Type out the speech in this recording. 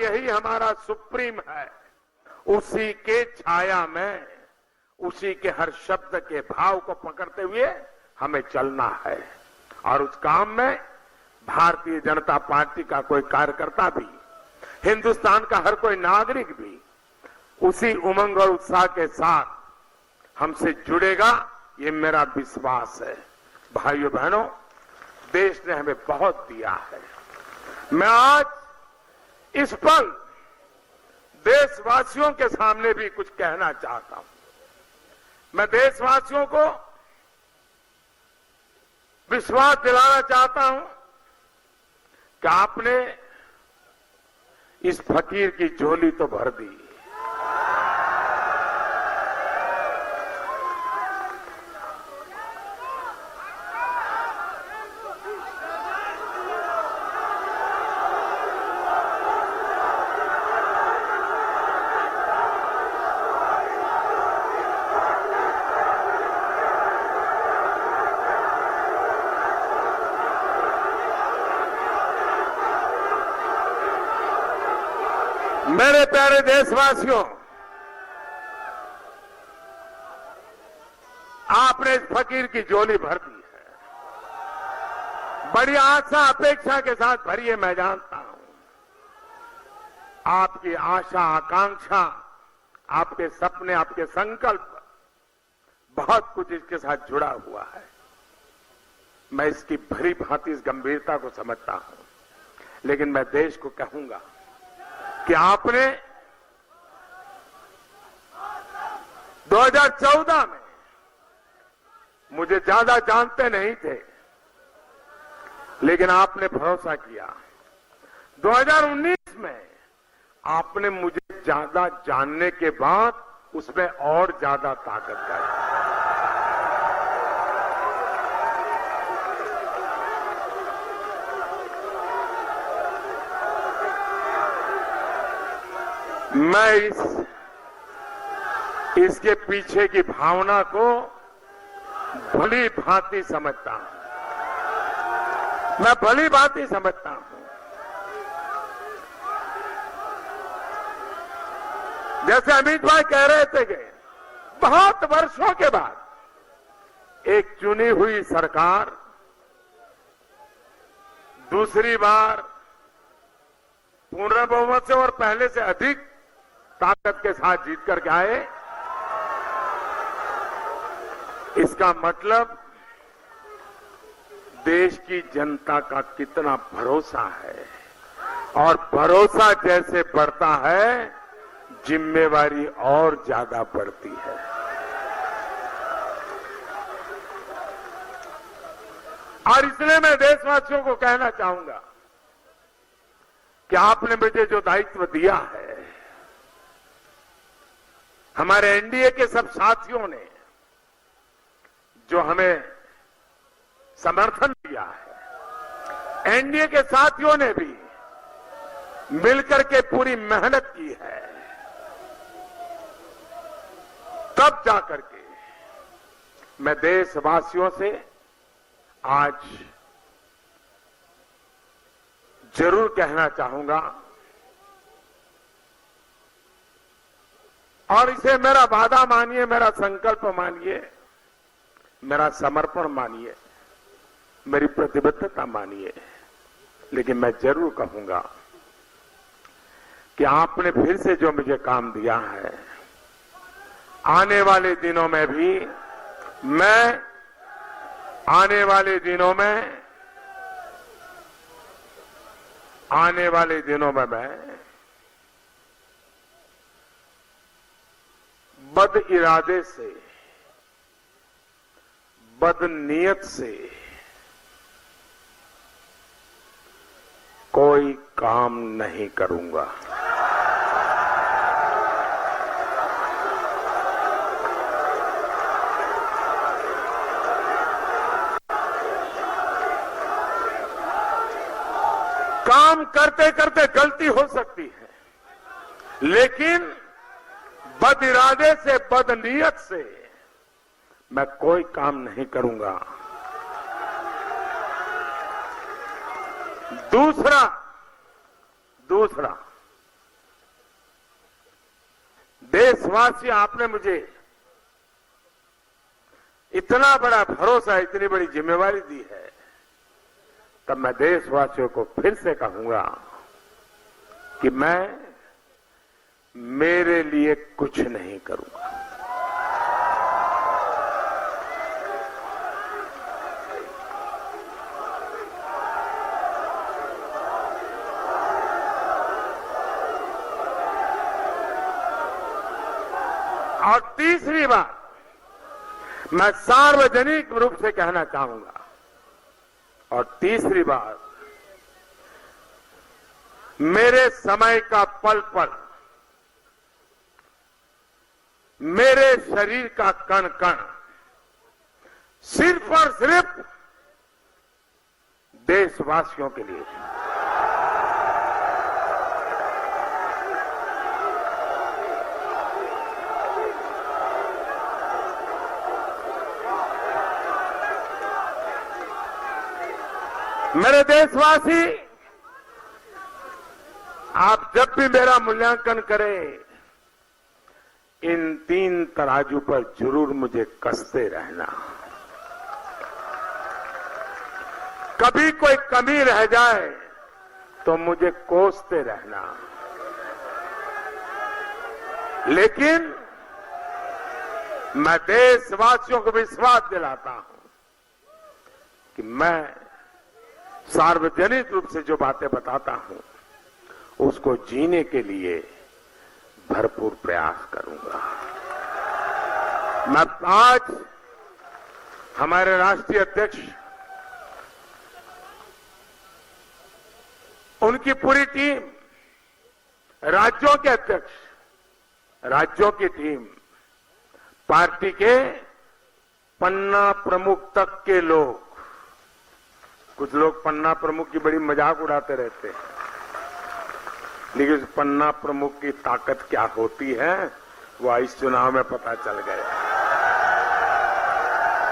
यही हमारा सुप्रीम है। उसी के छाया में, उसी के हर शब्द के भाव को पकड़ते हुए हमें चलना है। और उस काम में भारतीय जनता पार्टी का कोई कार्यकर्ता भी, हिंदुस्तान का हर कोई नागरिक भी उसी उमंग और उत्साह के साथ हमसे जुड़ेगा, ये मेरा विश्वास है। भाइयों बहनों, देश ने हमें बहुत दिया है। मैं आज इस पल देशवासियों के सामने भी कुछ कहना चाहता हूं। मैं देशवासियों को विश्वास दिलाना चाहता हूं कि आपने इस फकीर की झोली तो भर दी, मेरे प्यारे देशवासियों, आपने इस फकीर की झोली भर दी है। बड़ी आशा अपेक्षा के साथ भरी है, मैं जानता हूं। आपकी आशा आकांक्षा, आपके सपने, आपके संकल्प, बहुत कुछ इसके साथ जुड़ा हुआ है। मैं इसकी भली भांति इस गंभीरता को समझता हूं, लेकिन मैं देश को कहूंगा कि आपने 2014 में, मुझे ज्यादा जानते नहीं थे, लेकिन आपने भरोसा किया। 2019 में आपने मुझे ज्यादा जानने के बाद उसमें और ज्यादा ताकत लाई। मैं इसके पीछे की भावना को भली भांति समझता हूं। मैं भली भांति समझता हूं। जैसे अमित भाई कह रहे थे कि बहुत वर्षों के बाद एक चुनी हुई सरकार दूसरी बार पूर्ण बहुमत से और पहले से अधिक ताकत के साथ जीत करके आए, इसका मतलब देश की जनता का कितना भरोसा है। और भरोसा जैसे बढ़ता है, जिम्मेवारी और ज्यादा बढ़ती है। और इसलिए मैं देशवासियों को कहना चाहूंगा कि आपने मुझे जो दायित्व दिया है, हमारे एनडीए के सब साथियों ने जो हमें समर्थन दिया है, एनडीए के साथियों ने भी मिलकर के पूरी मेहनत की है, तब जाकर के मैं देशवासियों से आज जरूर कहना चाहूंगा, और इसे मेरा वादा मानिए, मेरा संकल्प मानिए, मेरा समर्पण मानिए, मेरी प्रतिबद्धता मानिए, लेकिन मैं जरूर कहूंगा कि आपने फिर से जो मुझे काम दिया है, आने वाले दिनों में भी मैं आने वाले दिनों में मैं बद इरादे से, बद नीयत से कोई काम नहीं करूंगा। काम करते करते गलती हो सकती है, लेकिन बद इरादे से, बद नीयत से मैं कोई काम नहीं करूंगा। दूसरा देशवासी, आपने मुझे इतना बड़ा भरोसा, इतनी बड़ी जिम्मेवारी दी है, तब मैं देशवासियों को फिर से कहूंगा कि मैं मेरे लिए कुछ नहीं करूंगा। और तीसरी बात, मैं सार्वजनिक रूप से कहना चाहूंगा, और तीसरी बात, मेरे समय का पल पल, मेरे शरीर का कण कण सिर्फ और सिर्फ देशवासियों के लिए। मेरे देशवासी, आप जब भी मेरा मूल्यांकन करें, इन 3 तराजू पर जरूर मुझे कसते रहना। कभी कोई कमी रह जाए तो मुझे कोसते रहना, लेकिन मैं देशवासियों को विश्वास दिलाता हूं कि मैं सार्वजनिक रूप से जो बातें बताता हूं, उसको जीने के लिए भरपूर प्रयास करूंगा। मैं आज हमारे राष्ट्रीय अध्यक्ष, उनकी पूरी टीम, राज्यों के अध्यक्ष, राज्यों की टीम, पार्टी के पन्ना प्रमुख तक के लोग, कुछ लोग पन्ना प्रमुख की बड़ी मजाक उड़ाते रहते हैं, लेकिन पन्ना प्रमुख की ताकत क्या होती है वो इस चुनाव में पता चल गया।